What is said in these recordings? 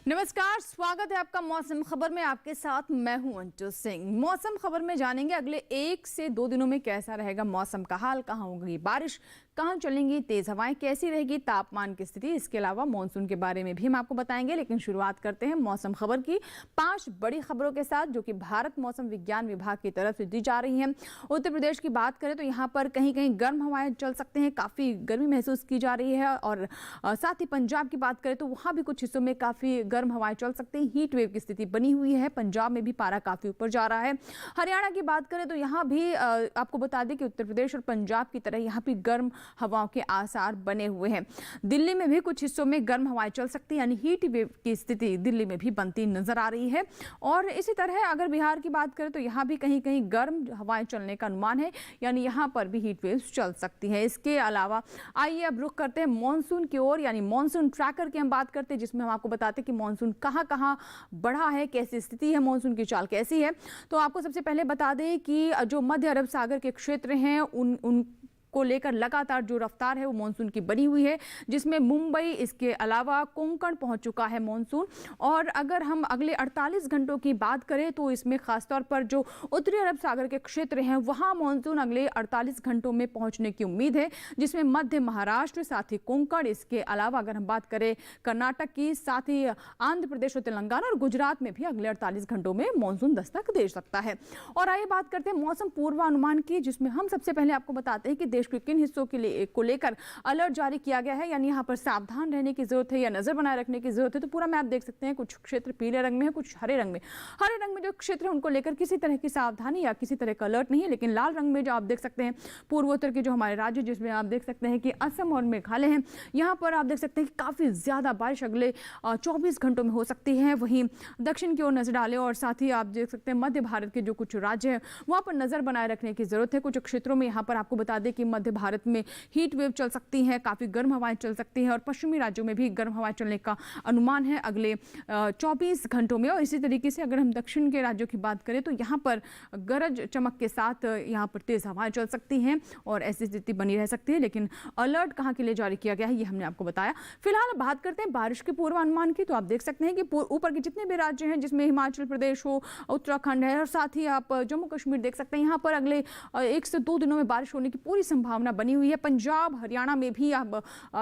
नमस्कार, स्वागत है आपका मौसम खबर में। आपके साथ मैं हूं अंशु सिंह। मौसम खबर में जानेंगे अगले 1 से 2 दिनों में कैसा रहेगा मौसम का हाल, कहां होगी बारिश, कहां चलेंगी तेज हवाएं, कैसी रहेगी तापमान की स्थिति। इसके अलावा मानसून के बारे में भी हम आपको बताएंगे। लेकिन शुरुआत करते हैं मौसम खबर की 5 बड़ी खबरों के साथ, जो कि भारत मौसम विज्ञान विभाग की तरफ से दी जा रही हैं। उत्तर प्रदेश की बात करें तो यहाँ पर कहीं कहीं गर्म हवाएं चल सकते हैं, काफ़ी गर्मी महसूस की जा रही है। और साथ ही पंजाब की बात करें तो वहाँ भी कुछ हिस्सों में काफ़ी गर्म हवाएं चल सकती हैं। हीट वेव की स्थिति बनी हुई है, पंजाब में भी पारा काफ़ी ऊपर जा रहा है। हरियाणा की बात करें तो यहाँ भी आपको बता दें कि उत्तर प्रदेश और पंजाब की तरह यहाँ भी गर्म हवाओं के आसार बने हुए हैं। दिल्ली में भी कुछ हिस्सों में गर्म हवाएं चल सकती हैं, यानी हीट वेव की स्थिति दिल्ली में भी बनती नजर आ रही है। और इसी तरह अगर बिहार की बात करें तो यहाँ भी कहीं कहीं गर्म हवाएं चलने का अनुमान है, यानी यहाँ पर भी हीट वेव चल सकती है। इसके अलावा आइए अब रुख करते हैं मानसून की ओर, यानी मानसून ट्रैकर की हम बात करते हैं, जिसमें हम आपको बताते हैं कि मानसून कहाँ कहाँ बढ़ा है, कैसी स्थिति है, मानसून की चाल कैसी है। तो आपको सबसे पहले बता दें कि जो मध्य अरब सागर के क्षेत्र हैं उन को लेकर लगातार जो रफ्तार है वो मानसून की बनी हुई है, जिसमें मुंबई, इसके अलावा कोंकण पहुंच चुका है मानसून। और अगर हम अगले 48 घंटों की बात करें तो इसमें खासतौर पर जो उत्तरी अरब सागर के क्षेत्र हैं वहां मानसून अगले 48 घंटों में पहुंचने की उम्मीद है, जिसमें मध्य महाराष्ट्र, साथ ही कोंकण, इसके अलावा अगर हम बात करें कर्नाटक की, साथ ही आंध्र प्रदेश और तेलंगाना और गुजरात में भी अगले 48 घंटों में मानसून दस्तक दे सकता है। और आइए बात करते हैं मौसम पूर्वानुमान की, जिसमें हम सबसे पहले आपको बताते हैं कि देश के किन हिस्सों के लिए को लेकर अलर्ट जारी किया गया है, यानी यहाँ पर सावधान रहने की जरूरत है या नजर बनाए रखने की जरूरत है। तो पूरा मैप देख सकते हैं, कुछ क्षेत्र पीले रंग में है, कुछ हरे रंग में। हरे रंग में जो क्षेत्र है उनको लेकर किसी तरह की सावधानी या किसी तरह का अलर्ट नहीं है, लेकिन लाल रंग में जो आप देख सकते हैं पूर्वोत्तर के जो हमारे राज्य, जिसमें आप देख सकते हैं कि असम और मेघालय हैं, यहाँ पर आप देख सकते हैं कि काफी ज्यादा बारिश अगले 24 घंटों में हो सकती है। वहीं दक्षिण की ओर नजर डालें और साथ ही आप देख सकते हैं मध्य भारत के जो कुछ राज्य हैं वहां पर नजर बनाए रखने की जरूरत है। कुछ क्षेत्रों में यहाँ पर आपको बता दें कि मध्य भारत में हीट वेव चल सकती हैं, काफी गर्म हवाएं चल सकती हैं, और पश्चिमी राज्यों में भी गर्म हवाएं चलने का अनुमान है अगले 24 घंटों में। और इसी तरीके से अगर हम दक्षिण के राज्यों की बात करें तो यहाँ पर गरज चमक के साथ यहाँ पर तेज हवाएं चल सकती हैं और ऐसी स्थिति बनी रह सकती है। लेकिन अलर्ट कहाँ के लिए जारी किया गया है ये हमने आपको बताया। फिलहाल बात करते हैं बारिश के पूर्वानुमान की, तो आप देख सकते हैं कि ऊपर के जितने भी राज्य हैं, जिसमें हिमाचल प्रदेश हो, उत्तराखंड है, और साथ ही आप जम्मू कश्मीर देख सकते हैं, यहाँ पर अगले 1 से 2 दिनों में बारिश होने की पूरी संभावना बनी हुई है। पंजाब, हरियाणा में भी आप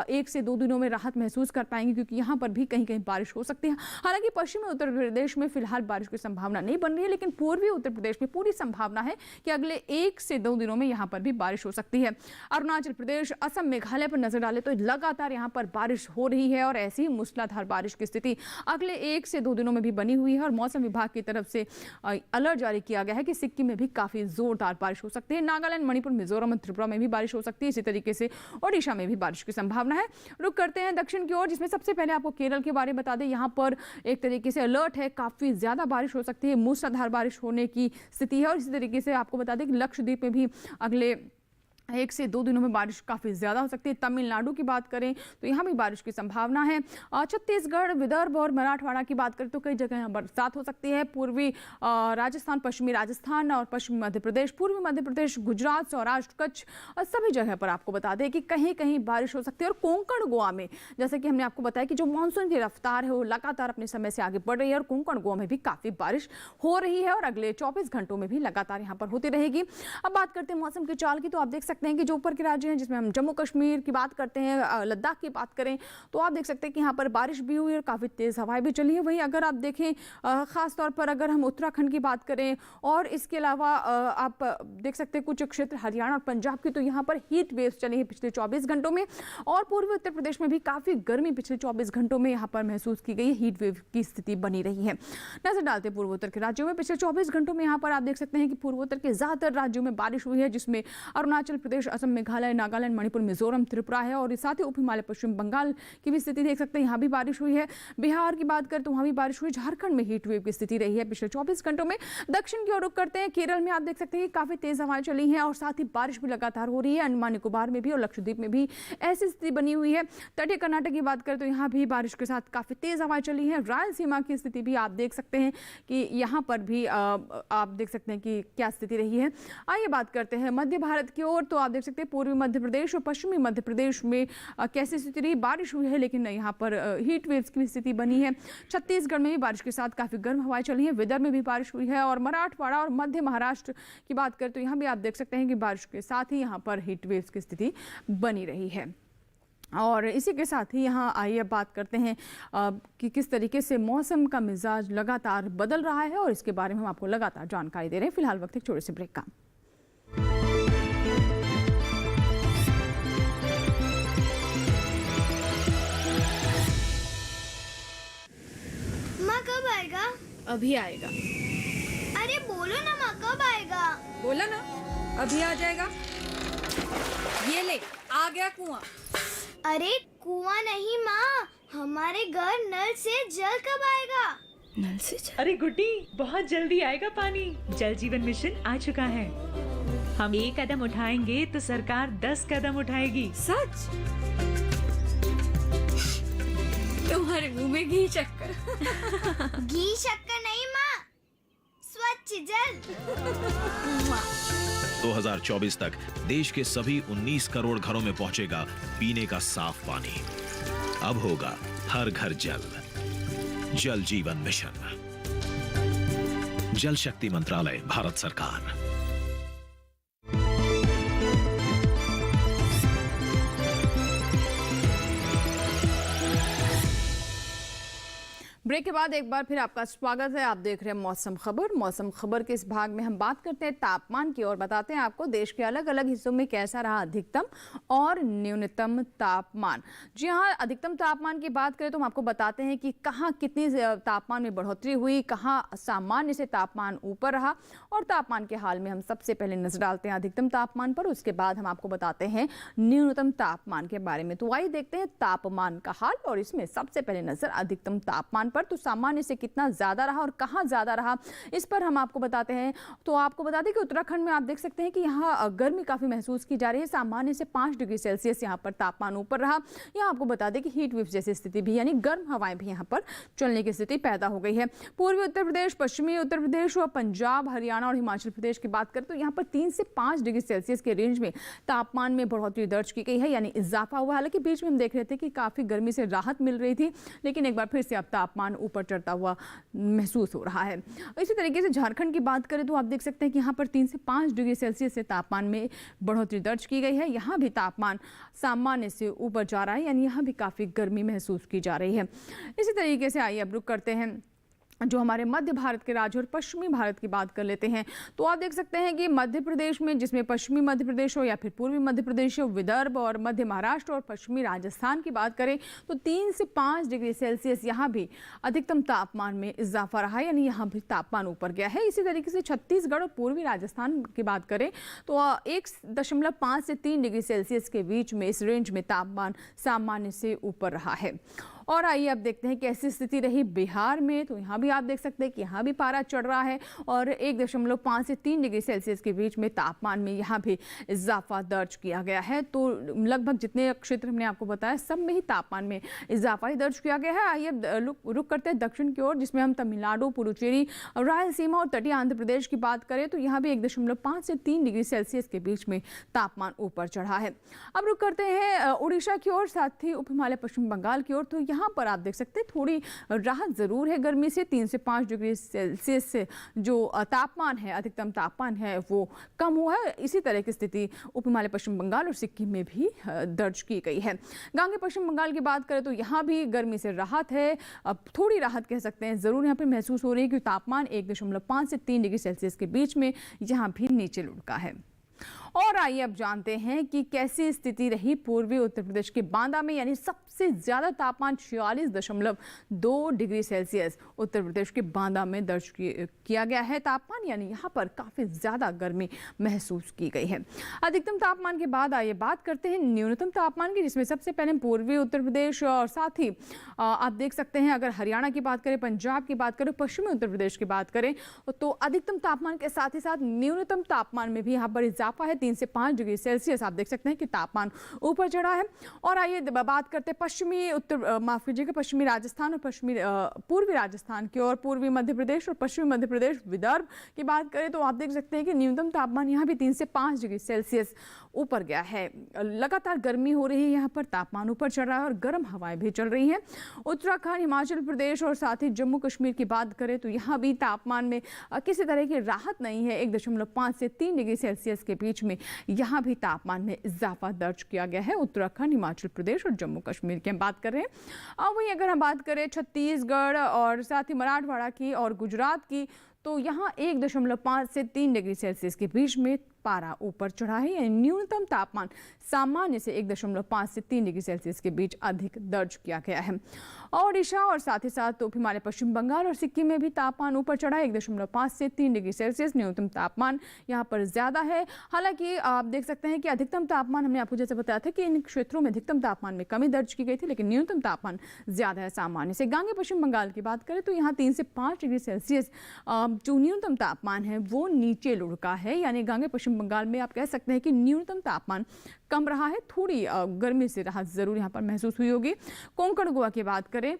1 से 2 दिनों में राहत महसूस कर पाएंगे, क्योंकि यहाँ पर भी कहीं कहीं बारिश हो सकती है। हालांकि पश्चिमी उत्तर प्रदेश में फिलहाल बारिश की संभावना नहीं बन रही है, लेकिन पूर्वी उत्तर प्रदेश में पूरी संभावना है कि अगले 1 से 2 दिनों में यहाँ पर भी बारिश हो सकती है। अरुणाचल प्रदेश, असम, मेघालय पर नजर डाले तो लगातार यहाँ पर बारिश हो रही है, और ऐसी मूसलाधार बारिश की स्थिति अगले 1 से 2 दिनों में भी बनी हुई है। और मौसम विभाग की तरफ से अलर्ट जारी किया गया है कि सिक्किम में भी काफी जोरदार बारिश हो सकती है। नागालैंड, मणिपुर, मिजोरम और त्रिपुरा में भी बारिश हो सकती है। इसी तरीके से ओडिशा में भी बारिश की संभावना है। रुक करते हैं दक्षिण की ओर, जिसमें सबसे पहले आपको केरल के बारे में बता दें। यहाँ पर एक तरीके से अलर्ट है, काफी ज्यादा बारिश हो सकती है, मूसलाधार बारिश होने की स्थिति है। और इसी तरीके से आपको बता दें कि लक्षद्वीप में भी अगले 1 से 2 दिनों में बारिश काफ़ी ज़्यादा हो सकती है। तमिलनाडु की बात करें तो यहाँ भी बारिश की संभावना है। छत्तीसगढ़, विदर्भ और मराठवाड़ा की बात करें तो कई जगह यहाँ बरसात हो सकती है। पूर्वी राजस्थान, पश्चिमी राजस्थान और पश्चिमी मध्य प्रदेश, पूर्वी मध्य प्रदेश, गुजरात, सौराष्ट्र, कच्छ और सभी जगह पर आपको बता दें कि कहीं कहीं बारिश हो सकती है। और कोंकण गोवा में, जैसे कि हमने आपको बताया कि जो मानसून की रफ्तार है वो लगातार अपने समय से आगे बढ़ रही है, और कोंकण गोवा में भी काफ़ी बारिश हो रही है और अगले 24 घंटों में भी लगातार यहाँ पर होती रहेगी। अब बात करते हैं मौसम की चाल की, तो आप देख सकते हैं कि जो ऊपर के राज्य हैं, जिसमें हम जम्मू कश्मीर की बात करते हैं, लद्दाख की बात करें, तो आप देख सकते हैं कि यहाँ पर बारिश भी हुई और काफ़ी तेज़ हवाएं भी चली है। वहीं अगर आप देखें खास तौर पर अगर हम उत्तराखंड की बात करें, और इसके अलावा आप देख सकते हैं कुछ क्षेत्र हरियाणा और पंजाब की, तो यहाँ पर हीट वेव्स चली है पिछले 24 घंटों में। और पूर्वी उत्तर प्रदेश में भी काफ़ी गर्मी पिछले 24 घंटों में यहाँ पर महसूस की गई है, हीट वेव की स्थिति बनी रही है। नजर डालते हैं पूर्वोत्तर के राज्यों में, पिछले 24 घंटों में यहाँ पर आप देख सकते हैं कि पूर्वोत्तर के ज़्यादातर राज्यों में बारिश हुई है, जिसमें अरुणाचल प्रदेश, असम, मेघालय, नागालैंड, मणिपुर, मिजोरम, त्रिपुरा है। और साथ ही उप हिमालय पश्चिम बंगाल की भी स्थिति देख सकते हैं, यहाँ भी बारिश हुई है। बिहार की बात करें तो वहाँ भी बारिश हुई। झारखंड में हीट वेव की स्थिति रही है पिछले 24 घंटों में। दक्षिण की ओर रुख करते हैं, केरल में आप देख सकते हैं कि काफी तेज हवाएं चली हैं और साथ ही बारिश भी लगातार हो रही है। अंडमान निकोबार में भी और लक्षद्वीप में भी ऐसी स्थिति बनी हुई है। तटीय कर्नाटक की बात करें तो यहाँ भी बारिश के साथ काफी तेज हवाएं चली हैं। रायलसीमा की स्थिति भी आप देख सकते हैं कि यहाँ पर भी आप देख सकते हैं कि क्या स्थिति रही है। आइए बात करते हैं मध्य भारत की ओर। तो आप देख सकते हैं पूर्वी मध्य प्रदेश और पश्चिमी मध्य प्रदेश में कैसी स्थिति रही। बारिश हुई है लेकिन यहाँ पर हीट वेव्स की स्थिति बनी है। छत्तीसगढ़ में भी बारिश के साथ काफ़ी गर्म हवाएं चली हैं। विदर्भ में भी बारिश हुई है और मराठवाड़ा और मध्य महाराष्ट्र की बात करें तो यहाँ भी आप देख सकते हैं कि बारिश के साथ ही यहाँ पर हीट वेव्स की स्थिति बनी रही है। और इसी के साथ ही यहाँ आइए अब बात करते हैं कि किस तरीके से मौसम का मिजाज लगातार बदल रहा है और इसके बारे में हम आपको लगातार जानकारी दे रहे हैं। फिलहाल वक्त एक छोटे से ब्रेक का। माँ कब आएगा? अभी आएगा। अरे बोलो ना माँ कब आएगा? बोला ना अभी आ जाएगा। ये ले आ गया कुआं। अरे कुआं नहीं माँ, हमारे घर नल से जल कब आएगा? नल से जल? अरे गुड्डी बहुत जल्दी आएगा पानी। जल जीवन मिशन आ चुका है। हम 1 कदम उठाएंगे तो सरकार 10 कदम उठाएगी। सच? तुम्हारे मुंह में घी चक्कर। घी शक्कर नहीं माँ, स्वच्छ जल। 2024 तक देश के सभी 19 करोड़ घरों में पहुंचेगा पीने का साफ पानी। अब होगा हर घर जल। जल जीवन मिशन, जल शक्ति मंत्रालय, भारत सरकार। ब्रेक के बाद एक बार फिर आपका स्वागत है। आप देख रहे हैं मौसम खबर। मौसम खबर के इस भाग में हम बात करते हैं तापमान की और बताते हैं आपको देश के अलग अलग हिस्सों में कैसा रहा अधिकतम और न्यूनतम तापमान। जी हाँ, अधिकतम तापमान की बात करें तो हम आपको बताते हैं कि कहाँ कितनी तापमान में बढ़ोतरी हुई, कहाँ सामान्य से तापमान ऊपर रहा और तापमान के हाल में हम सबसे पहले नजर डालते हैं अधिकतम तापमान पर। उसके बाद हम आपको बताते हैं न्यूनतम तापमान के बारे में। तो आइए देखते हैं तापमान का हाल और इसमें सबसे पहले नजर अधिकतम तापमान पर। तो सामान्य से कितना ज्यादा रहा और कहां ज्यादा रहा इस पर हम आपको बताते हैं। तो आपको बता दें कि उत्तराखंड में आप देख सकते हैं कि यहां गर्मी काफी महसूस की जा रही है। सामान्य से 5 डिग्री सेल्सियस यहां पर तापमान ऊपर रहा। यहां आपको बता दें कि हीट वेव जैसी स्थिति भी यानी गर्म हवाएं भी यहां पर चलने की स्थिति पैदा हो गई है। पूर्वी उत्तर प्रदेश, पश्चिमी उत्तर प्रदेश और पंजाब, हरियाणा और हिमाचल प्रदेश की बात करें तो यहां पर 3 से 5 डिग्री सेल्सियस के रेंज में तापमान में बढ़ोतरी दर्ज की गई है, यानी इजाफा हुआ। हालांकि बीच में हम देख रहे थे कि काफी गर्मी से राहत मिल रही थी, लेकिन एक बार फिर से अब तापमान ऊपर चढ़ता हुआ महसूस हो रहा है। इसी तरीके से झारखंड की बात करें तो आप देख सकते हैं कि यहाँ पर 3 से 5 डिग्री सेल्सियस से तापमान में बढ़ोतरी दर्ज की गई है। यहाँ भी तापमान सामान्य से ऊपर जा रहा है, यानी यहाँ भी काफ़ी गर्मी महसूस की जा रही है। इसी तरीके से आइए अब रुक करते हैं जो हमारे मध्य भारत के राज्य और पश्चिमी भारत की बात कर लेते हैं। तो आप देख सकते हैं कि मध्य प्रदेश में, जिसमें पश्चिमी मध्य प्रदेश हो या फिर पूर्वी मध्य प्रदेश हो, विदर्भ और मध्य महाराष्ट्र और पश्चिमी राजस्थान की बात करें तो 3 से 5 डिग्री सेल्सियस यहाँ भी अधिकतम तापमान में इजाफा रहा, यानी यहाँ भी तापमान ऊपर गया है। इसी तरीके से छत्तीसगढ़ और पूर्वी राजस्थान की बात करें तो 1.5 से 3 डिग्री सेल्सियस के बीच में इस रेंज में तापमान सामान्य से ऊपर रहा है। और आइए अब देखते हैं कैसी स्थिति रही बिहार में। तो यहाँ भी आप देख सकते हैं कि यहाँ भी पारा चढ़ रहा है और 1.5 से 3 डिग्री सेल्सियस के बीच में तापमान में यहाँ भी इजाफा दर्ज किया गया है। तो लगभग जितने क्षेत्र हमने आपको बताया सब में ही तापमान में इजाफा ही दर्ज किया गया है। आइए रुक करते हैं दक्षिण की ओर, जिसमें हम तमिलनाडु, पुडुचेरी, रायलसीमा और तटीय आंध्र प्रदेश की बात करें तो यहाँ भी 1.5 से 3 डिग्री सेल्सियस के बीच में तापमान ऊपर चढ़ा है। अब रुक करते हैं उड़ीसा की ओर, साथ ही उप हिमालय पश्चिम बंगाल की ओर। तो यहाँ पर आप देख सकते हैं थोड़ी राहत जरूर है गर्मी से। 3 से 5 डिग्री सेल्सियस से जो तापमान है, अधिकतम तापमान है, वो कम हुआ है। इसी तरह की स्थिति उप हिमालय पश्चिम बंगाल और सिक्किम में भी दर्ज की गई है। गांगे पश्चिम बंगाल की बात करें तो यहाँ भी गर्मी से राहत है, अब थोड़ी राहत कह सकते हैं जरूर यहाँ पर महसूस हो रही है, क्योंकि तापमान 1.5 से 3 डिग्री सेल्सियस के बीच में यहाँ भी नीचे लुढ़का है। और आइए अब जानते हैं कि कैसी स्थिति रही पूर्वी उत्तर प्रदेश के बांदा में, यानी सबसे ज्यादा तापमान 46.2 डिग्री सेल्सियस उत्तर प्रदेश के बांदा में दर्ज किया गया है तापमान, यानी यहाँ पर काफी ज्यादा गर्मी महसूस की गई है। अधिकतम तापमान के बाद आइए बात करते हैं न्यूनतम तापमान की, जिसमें सबसे पहले पूर्वी उत्तर प्रदेश और साथ ही आप देख सकते हैं अगर हरियाणा की बात करें, पंजाब की बात करें, पश्चिमी उत्तर प्रदेश की बात करें तो अधिकतम तापमान के साथ ही साथ न्यूनतम तापमान में भी यहाँ पर इजाफा है। 3 से 5 डिग्री सेल्सियस आप देख सकते हैं कि तापमान ऊपर चढ़ा है। और आइए बात करते हैं पश्चिमी राजस्थान और पूर्वी राजस्थान की और पूर्वी मध्य प्रदेश और पश्चिमी मध्य प्रदेश, विदर्भ की बात करें तो आप देख सकते हैं कि न्यूनतम तापमान यहाँ भी 3 से 5 डिग्री सेल्सियस ऊपर गया है। लगातार गर्मी हो रही है, यहाँ पर तापमान ऊपर चढ़ रहा है और गर्म हवाएं भी चल रही हैं। उत्तराखंड, हिमाचल प्रदेश और साथ ही जम्मू कश्मीर की बात करें तो यहाँ भी तापमान में किसी तरह की राहत नहीं है। 1.5 से 3 डिग्री सेल्सियस के बीच में यहाँ भी तापमान में इजाफा दर्ज किया गया है। उत्तराखंड, हिमाचल प्रदेश और जम्मू कश्मीर की हम बात कर रहे हैं। अब वहीं अगर हम बात करें छत्तीसगढ़ और साथ ही मराठवाड़ा की और गुजरात की, तो यहाँ 1.5 से 3 डिग्री सेल्सियस के बीच में पारा ऊपर चढ़ा है। यानी न्यूनतम तापमान सामान्य से 1.5 से 3 डिग्री सेल्सियस के बीच अधिक दर्ज किया गया है। ओडिशा और साथ ही साथ उप हिमालय, पश्चिम बंगाल और सिक्किम में भी तापमान ऊपर चढ़ा है। 1.5 से 3 डिग्री सेल्सियस न्यूनतम तापमान यहाँ पर ज्यादा है। हालांकि आप देख सकते हैं कि अधिकतम तापमान, हमने आपको जैसे बताया था कि इन क्षेत्रों में अधिकतम तापमान में कमी दर्ज की गई थी, लेकिन न्यूनतम तापमान ज्यादा है सामान्य से। गांगे पश्चिम बंगाल की बात करें तो यहाँ 3 से 5 डिग्री सेल्सियस जो न्यूनतम तापमान है वो नीचे लुढ़का है। यानी गांगे पश्चिम बंगाल में आप कह सकते हैं कि न्यूनतम तापमान कम रहा है। थोड़ी गर्मी से राहत जरूर यहाँ पर महसूस हुई होगी। कोंकण, गोवा की बात करें,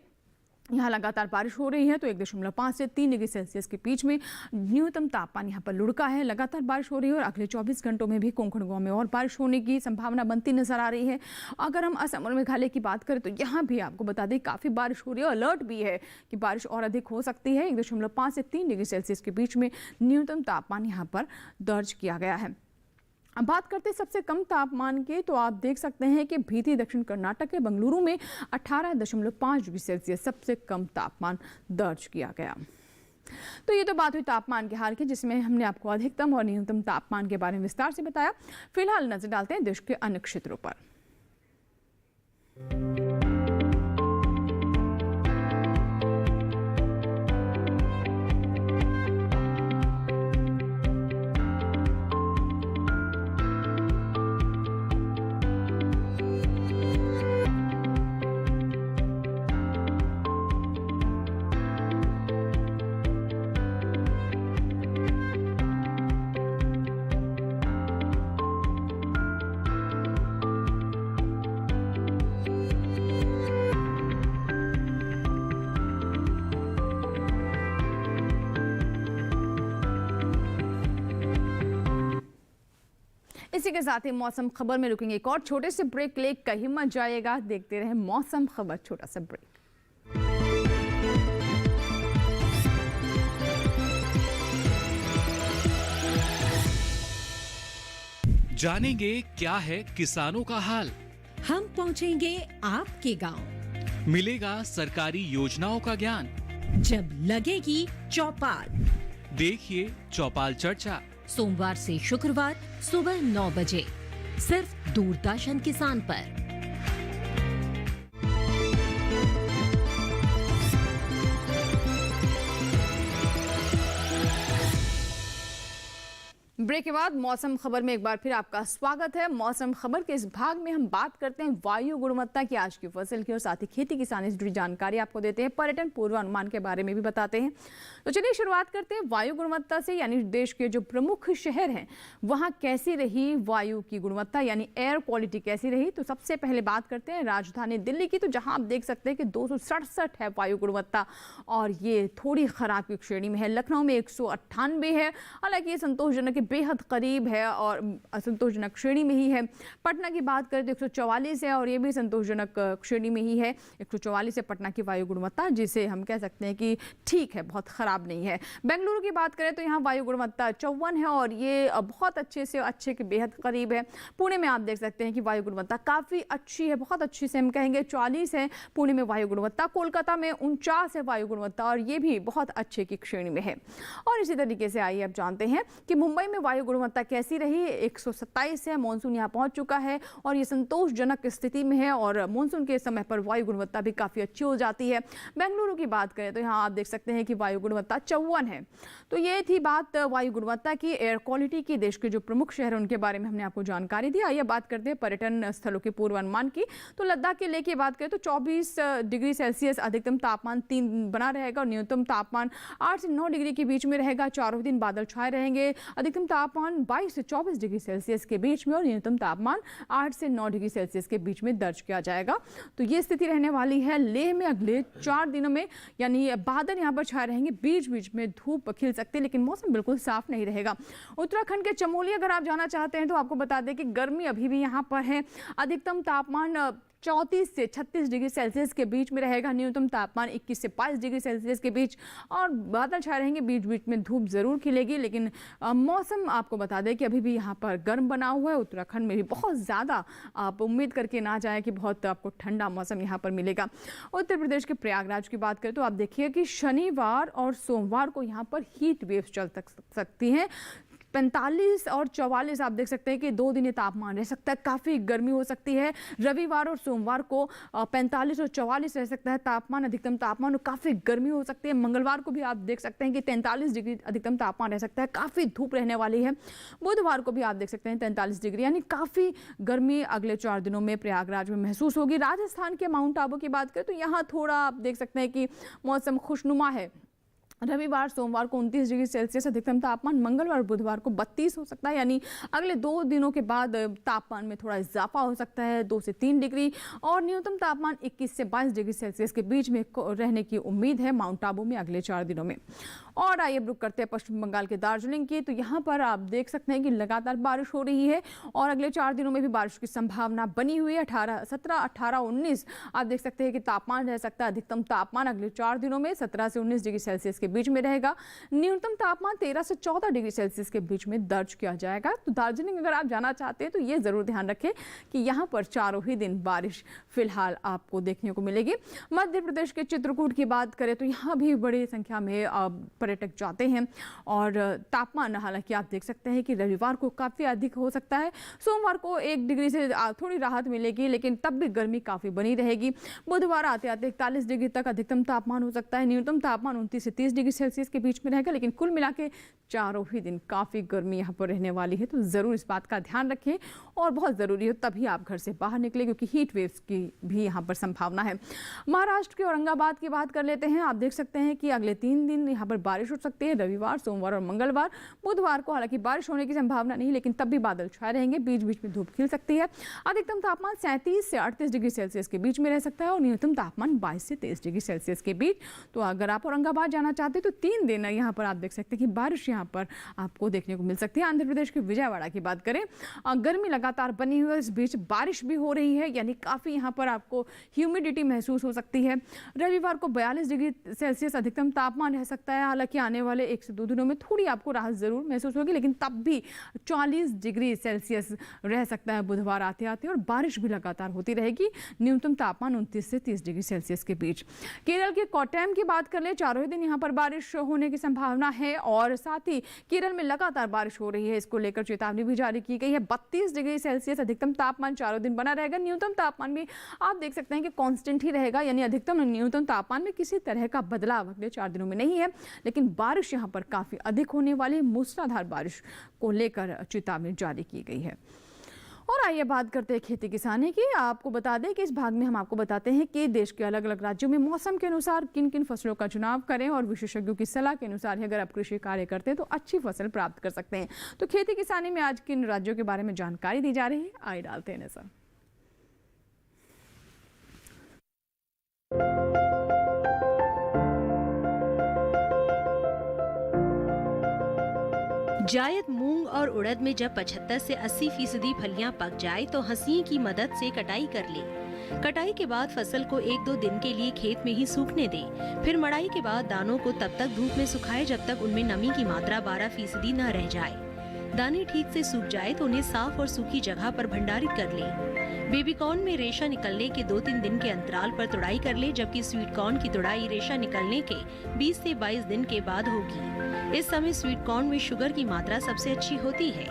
यहाँ लगातार बारिश हो रही है तो 1.5 से 3 डिग्री सेल्सियस के बीच में न्यूनतम तापमान यहाँ पर लुढ़का है। लगातार बारिश हो रही है और अगले 24 घंटों में भी कोंकण, गोवा में और बारिश होने की संभावना बनती नजर आ रही है। अगर हम असम और मेघालय की बात करें तो यहाँ भी आपको बता दें काफ़ी बारिश हो रही है। अलर्ट भी है कि बारिश और अधिक हो सकती है। 1.5 से 3 डिग्री सेल्सियस के बीच में न्यूनतम तापमान यहाँ पर दर्ज किया गया है। अब बात करते हैं सबसे कम तापमान के, तो आप देख सकते हैं कि भीती दक्षिण कर्नाटक के बंगलुरु में 18.5 डिग्री सेल्सियस सबसे कम तापमान दर्ज किया गया। तो ये तो बात हुई तापमान के हाल की, जिसमें हमने आपको अधिकतम और न्यूनतम तापमान के बारे में विस्तार से बताया। फिलहाल नजर डालते हैं देश के अन्य क्षेत्रों पर। इसी के साथ ही मौसम खबर में रुकेंगे एक और छोटे से ब्रेक ले, कहीं मत जाइएगा, देखते रहें मौसम खबर। छोटा सा ब्रेक। जानेंगे क्या है किसानों का हाल। हम पहुंचेंगे आपके गांव। मिलेगा सरकारी योजनाओं का ज्ञान। जब लगेगी चौपाल, देखिए चौपाल चर्चा, सोमवार से शुक्रवार सुबह 9 बजे सिर्फ दूरदर्शन किसान पर। ब्रेक के बाद मौसम खबर में एक बार फिर आपका स्वागत है। मौसम खबर के इस भाग में हम बात करते हैं वायु गुणवत्ता की, आज की फसल की और साथ ही खेती किसानी से जुड़ी जानकारी आपको देते हैं। पर्यटन पूर्वानुमान के बारे में भी बताते हैं। तो चलिए शुरुआत करते हैं वायु गुणवत्ता से, यानी देश के जो प्रमुख शहर हैं वहाँ कैसी रही वायु की गुणवत्ता, यानी एयर क्वालिटी कैसी रही। तो सबसे पहले बात करते हैं राजधानी दिल्ली की, तो जहाँ आप देख सकते हैं कि 267 है वायु गुणवत्ता और ये थोड़ी खराब की श्रेणी में है। लखनऊ में 198 है, हालांकि ये संतोषजनक बेहद करीब है और असंतोषजनक श्रेणी में ही है। पटना की बात करें तो 144 है और ये भी संतोषजनक श्रेणी में ही है। 144 है पटना की वायु गुणवत्ता, जिसे हम कह सकते हैं कि ठीक है, बहुत खराब नहीं है। बेंगलुरु की बात करें तो यहाँ वायु गुणवत्ता 54 है और ये बहुत अच्छे से अच्छे के बेहद करीब है। पुणे में आप देख सकते हैं कि वायु गुणवत्ता काफ़ी अच्छी है, बहुत अच्छी से हम कहेंगे 40 है पुणे में वायु गुणवत्ता। कोलकाता में 49 है वायु गुणवत्ता और ये भी बहुत अच्छे की श्रेणी में है। और इसी तरीके से आइए अब जानते हैं कि मुंबई में वायु गुणवत्ता कैसी रही। 127 है, मानसून यहाँ पहुंच चुका है और ये संतोषजनक स्थिति में है और मानसून के समय पर वायु गुणवत्ता भी काफ़ी अच्छी हो जाती है। बेंगलुरु की बात करें तो यहाँ आप देख सकते हैं कि वायु गुणवत्ता 54 है। तो ये थी बात वायु गुणवत्ता की, एयर क्वालिटी की। देश के जो प्रमुख शहर हैं उनके बारे में हमने आपको जानकारी दी। आइए बात करते हैं पर्यटन स्थलों के पूर्वानुमान की। तो लद्दाख के लेके बात करें तो 24 डिग्री सेल्सियस अधिकतम तापमान 3 बना रहेगा और न्यूनतम तापमान 8 से 9 डिग्री के बीच में रहेगा। चारों दिन बादल छाए रहेंगे। अधिकतम तापमान 22 से 24 डिग्री सेल्सियस के बीच में और न्यूनतम तापमान 8 से 9 डिग्री सेल्सियस के बीच में दर्ज किया जाएगा। तो ये स्थिति रहने वाली है लेह में अगले 4 दिनों में, यानी बादल यहाँ पर छाए रहेंगे, बीच बीच में धूप खिल सकती है लेकिन मौसम बिल्कुल साफ नहीं रहेगा। उत्तराखंड के चमोली अगर आप जाना चाहते हैं तो आपको बता दें कि गर्मी अभी भी यहाँ पर है। अधिकतम तापमान 34 से 36 डिग्री सेल्सियस के बीच में रहेगा, न्यूनतम तापमान 21 से 22 डिग्री सेल्सियस के बीच और बादल छाए रहेंगे, बीच बीच में धूप जरूर खिलेगी लेकिन मौसम आपको बता दें कि अभी भी यहाँ पर गर्म बना हुआ है। उत्तराखंड में भी बहुत ज़्यादा आप उम्मीद करके ना जाए कि बहुत आपको ठंडा मौसम यहाँ पर मिलेगा। उत्तर प्रदेश के प्रयागराज की बात करें तो आप देखिए कि शनिवार और सोमवार को यहाँ पर हीट वेव्स चल सकती हैं। 45 और 44 आप देख सकते हैं कि 2 दिन ये तापमान रह सकता है, काफ़ी गर्मी हो सकती है। रविवार और सोमवार को 45 और 44 रह सकता है तापमान, अधिकतम तापमान, और काफ़ी गर्मी हो सकती है। मंगलवार को भी आप देख सकते हैं कि 43 डिग्री अधिकतम तापमान रह सकता है, काफ़ी धूप रहने वाली है। बुधवार को भी आप देख सकते हैं 43 डिग्री, यानी काफ़ी गर्मी अगले 4 दिनों में प्रयागराज में महसूस होगी। राजस्थान के माउंट आबू की बात करें तो यहाँ थोड़ा आप देख सकते हैं कि मौसम खुशनुमा है। रविवार सोमवार को 29 डिग्री सेल्सियस अधिकतम तापमान, मंगलवार और बुधवार को 32 हो सकता है, यानी अगले 2 दिनों के बाद तापमान में थोड़ा इजाफा हो सकता है 2 से 3 डिग्री और न्यूनतम तापमान 21 से 22 डिग्री सेल्सियस के बीच में रहने की उम्मीद है माउंट आबू में अगले 4 दिनों में। और आइए रुक करते हैं पश्चिम बंगाल के दार्जिलिंग की, तो यहाँ पर आप देख सकते हैं कि लगातार बारिश हो रही है और अगले 4 दिनों में भी बारिश की संभावना बनी हुई है। 17, 18, 19 आप देख सकते हैं कि तापमान रह सकता है। अधिकतम तापमान अगले 4 दिनों में 17 से 19 डिग्री सेल्सियस के बीच में रहेगा, न्यूनतम तापमान 13 से 14 डिग्री सेल्सियस के बीच में दर्ज किया जाएगा। तो दार्जिलिंग अगर आप जाना चाहते हैं तो ये जरूर ध्यान रखें कि यहाँ पर चारों ही दिन बारिश फिलहाल आपको देखने को मिलेगी। मध्य प्रदेश के चित्रकूट की बात करें तो यहाँ भी बड़ी संख्या में पर्यटक जाते हैं और तापमान हालांकि आप देख सकते हैं कि रविवार को काफ़ी अधिक हो सकता है, सोमवार को 1 डिग्री से थोड़ी राहत मिलेगी लेकिन तब भी गर्मी काफ़ी बनी रहेगी। बुधवार आते आते 41 डिग्री तक अधिकतम तापमान हो सकता है, न्यूनतम तापमान 29 से 30 डिग्री सेल्सियस के बीच में रहेगा, लेकिन कुल मिला के चारों ही दिन काफ़ी गर्मी यहाँ पर रहने वाली है। तो ज़रूर इस बात का ध्यान रखें और बहुत ज़रूरी हो तभी आप घर से बाहर निकले क्योंकि हीट वेव्स की भी यहाँ पर संभावना है। महाराष्ट्र के औरंगाबाद की बात कर लेते हैं। आप देख सकते हैं कि अगले 3 दिन यहाँ पर बारिश हो सकती है, रविवार, सोमवार और मंगलवार। बुधवार को हालांकि बारिश होने की संभावना नहीं, लेकिन तब भी बादल छाए रहेंगे, बीच बीच में धूप खिल सकती है। अधिकतम तापमान 37 से 38 डिग्री सेल्सियस के बीच में रह सकता है और न्यूनतम तापमान 22 से 23 डिग्री सेल्सियस के बीच। तो अगर आप औरंगाबाद जाना चाहते हैं तो 3 दिन यहाँ पर आप देख सकते हैं कि बारिश यहाँ पर आपको देखने को मिल सकती है। आंध्र प्रदेश के विजयवाड़ा की बात करें, गर्मी लगातार बनी हुई है, इस बीच बारिश भी हो रही है, यानी काफ़ी यहाँ पर आपको ह्यूमिडिटी महसूस हो सकती है। रविवार को 42 डिग्री सेल्सियस अधिकतम तापमान रह सकता है। हालांकि आने वाले 1 से 2 दिनों में थोड़ी आपको राहत जरूर महसूस होगी, लेकिन तब भी 40 डिग्री सेल्सियस रह सकता है बुधवार आते आते और बारिश भी लगातार होती रहेगी। न्यूनतम तापमान 29 से 30 डिग्री सेल्सियस के बीच। केरल के कोट्टयम की बात कर ले, चारों दिन यहाँ पर बारिश होने की संभावना है और साथ ही केरल में लगातार बारिश हो रही है, इसको लेकर चेतावनी भी जारी की गई है। 32 डिग्री सेल्सियस अधिकतम तापमान चारों दिन बना रहेगा। न्यूनतम तापमान भी आप देख सकते हैं कि कांस्टेंट ही रहेगा, यानी अधिकतम न्यूनतम तापमान में किसी तरह का बदलाव अगले 4 दिनों में नहीं है, लेकिन बारिश यहाँ पर काफी अधिक होने वाली मूसलाधार बारिश को लेकर चेतावनी जारी की गई है। और आइए बात करते हैं खेती किसानी की। आपको बता दें कि इस भाग में हम आपको बताते हैं कि देश के अलग अलग राज्यों में मौसम के अनुसार किन किन फसलों का चुनाव करें और विशेषज्ञों की सलाह के अनुसार ही अगर आप कृषि कार्य करते हैं तो अच्छी फसल प्राप्त कर सकते हैं। तो खेती किसानी में आज किन राज्यों के बारे में जानकारी दी जा रही है, आइए डालते हैं नजर। जायद मूंग और उड़द में जब 75 से 80% फलियां पक जाए तो हंसिए की मदद से कटाई कर ले। कटाई के बाद फसल को 1-2 दिन के लिए खेत में ही सूखने दें। फिर मड़ाई के बाद दानों को तब तक धूप में सुखाए जब तक उनमें नमी की मात्रा 12% न रह जाए। दाने ठीक से सूख जाए तो उन्हें साफ और सूखी जगह पर भंडारित कर ले। बेबी कॉर्न में रेशा निकलने के 2-3 दिन के अंतराल पर तुड़ाई कर ले, जबकि स्वीट कॉर्न की तुड़ाई रेशा निकलने के 20 से 22 दिन के बाद होगी। इस समय स्वीट कॉर्न में शुगर की मात्रा सबसे अच्छी होती है।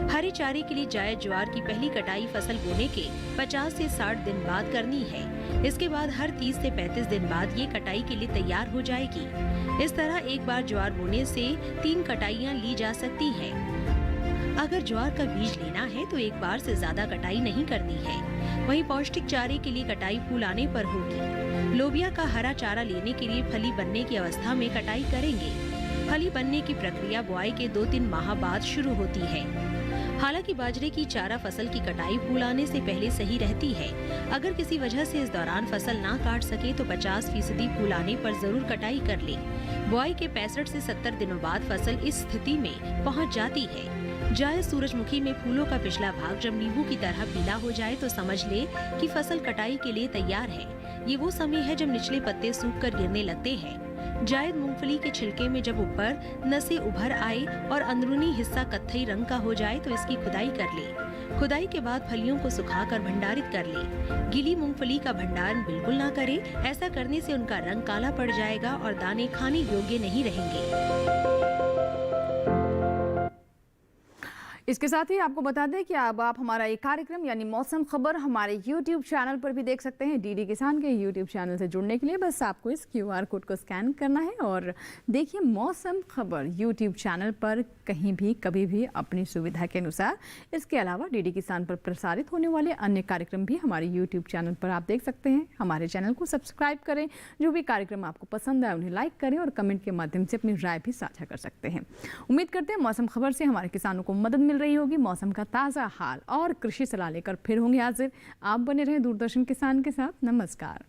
हरे चारे के लिए जायद ज्वार की पहली कटाई फसल बोने के 50 से 60 दिन बाद करनी है। इसके बाद हर 30 से 35 दिन बाद ये कटाई के लिए तैयार हो जाएगी। इस तरह एक बार ज्वार बोने से 3 कटाइयाँ ली जा सकती है। अगर ज्वार का बीज लेना है तो एक बार से ज्यादा कटाई नहीं करनी है। वहीं पौष्टिक चारे के लिए कटाई फूल आने पर होगी। लोबिया का हरा चारा लेने के लिए फली बनने की अवस्था में कटाई करेंगे। फली बनने की प्रक्रिया बुआई के 2-3 माह बाद शुरू होती है। हालांकि बाजरे की चारा फसल की कटाई फूल आने से पहले सही रहती है। अगर किसी वजह से इस दौरान फसल ना काट सके तो 50% फूल आने पर जरूर कटाई कर ले। बुआई के 65 से 70 दिनों बाद फसल इस स्थिति में पहुंच जाती है। जायद सूरजमुखी में फूलों का पिछला भाग जब नींबू की तरह पीला हो जाए तो समझ ले कि फसल कटाई के लिए तैयार है। ये वो समय है जब निचले पत्ते सूख कर गिरने लगते हैं। जायद मूंगफली के छिलके में जब ऊपर नसें उभर आए और अंदरूनी हिस्सा कत्थई रंग का हो जाए तो इसकी खुदाई कर ले। खुदाई के बाद फलियों को सुखाकर भंडारित कर ले। गीली मूंगफली का भंडारण बिल्कुल ना करे, ऐसा करने से उनका रंग काला पड़ जाएगा और दाने खाने योग्य नहीं रहेंगे। इसके साथ ही आपको बता दें कि अब आप हमारा ये कार्यक्रम यानी मौसम खबर हमारे YouTube चैनल पर भी देख सकते हैं। डीडी किसान के YouTube चैनल से जुड़ने के लिए बस आपको इस QR कोड को स्कैन करना है और देखिए मौसम खबर YouTube चैनल पर कहीं भी कभी भी अपनी सुविधा के अनुसार। इसके अलावा डीडी किसान पर प्रसारित होने वाले अन्य कार्यक्रम भी हमारे YouTube चैनल पर आप देख सकते हैं। हमारे चैनल को सब्सक्राइब करें, जो भी कार्यक्रम आपको पसंद आए उन्हें लाइक करें और कमेंट के माध्यम से अपनी राय भी साझा कर सकते हैं। उम्मीद करते हैं मौसम खबर से हमारे किसानों को मदद मिल रही होगी। मौसम का ताज़ा हाल और कृषि सलाह लेकर फिर होंगे हाजिर। आप बने रहें दूरदर्शन किसान के साथ। नमस्कार।